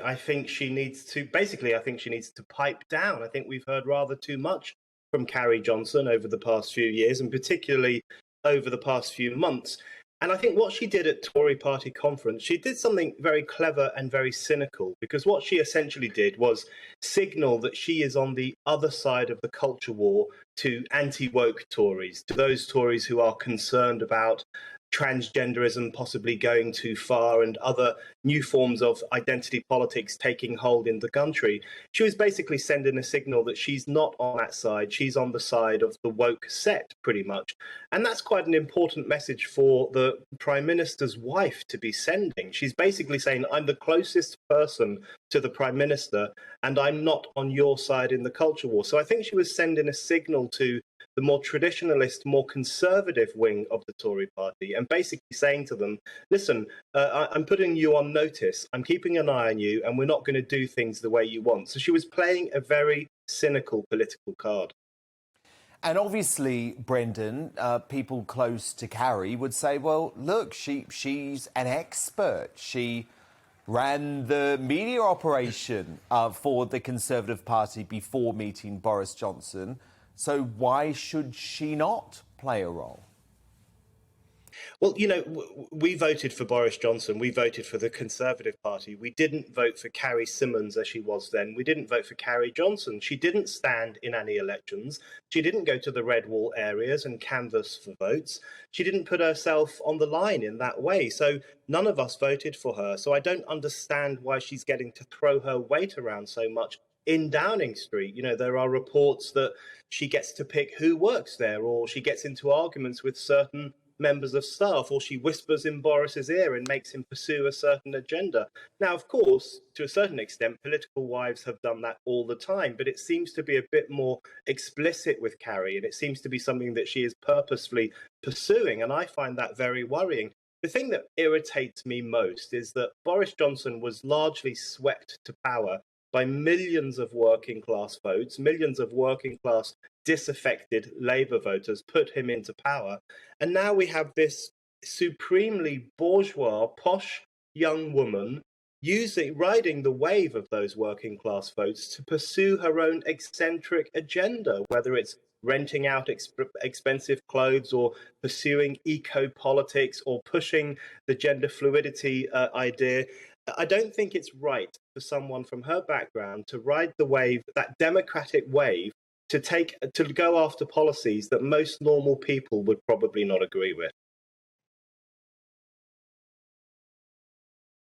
I think she needs to basically, I think she needs to pipe down. I think we've heard rather too much from Carrie Johnson over the past few years, and particularly over the past few months. And I think what she did at Tory party conference, she did something very clever and very cynical, because what she essentially did was signal that she is on the other side of the culture war to anti-woke Tories, to those Tories who are concerned about transgenderism possibly going too far and other new forms of identity politics taking hold in the country. She was basically sending a signal that she's not on that side. She's on the side of the woke set, pretty much. And that's quite an important message for the Prime Minister's wife to be sending. She's basically saying, I'm the closest person to the Prime Minister, and I'm not on your side in the culture war. So I think she was sending a signal to the more traditionalist, more conservative wing of the Tory party, and basically saying to them, listen, I'm putting you on notice, I'm keeping an eye on you, and we're not going to do things the way you want. So she was playing a very cynical political card. And obviously, Brendan, people close to Carrie would say, well, look, she's an expert. She ran the media operation for the Conservative Party before meeting Boris Johnson. So why should she not play a role? Well, you know, we voted for Boris Johnson. We voted for the Conservative Party. We didn't vote for Carrie Symonds as she was then. We didn't vote for Carrie Johnson. She didn't stand in any elections. She didn't go to the red wall areas and canvass for votes. She didn't put herself on the line in that way. So none of us voted for her. So I don't understand why she's getting to throw her weight around so much in Downing Street. You know, there are reports that she gets to pick who works there, or she gets into arguments with certain members of staff, or she whispers in Boris's ear and makes him pursue a certain agenda. Now, of course, to a certain extent, political wives have done that all the time, but it seems to be a bit more explicit with Carrie, and it seems to be something that she is purposefully pursuing, and I find that very worrying. The thing that irritates me most is that Boris Johnson was largely swept to power by millions of working class votes, millions of working class disaffected Labour voters put him into power. And now we have this supremely bourgeois, posh young woman riding the wave of those working class votes to pursue her own eccentric agenda, whether it's renting out expensive clothes or pursuing eco-politics or pushing the gender fluidity idea. I don't think it's right for someone from her background to ride the wave, that democratic wave, to go after policies that most normal people would probably not agree with.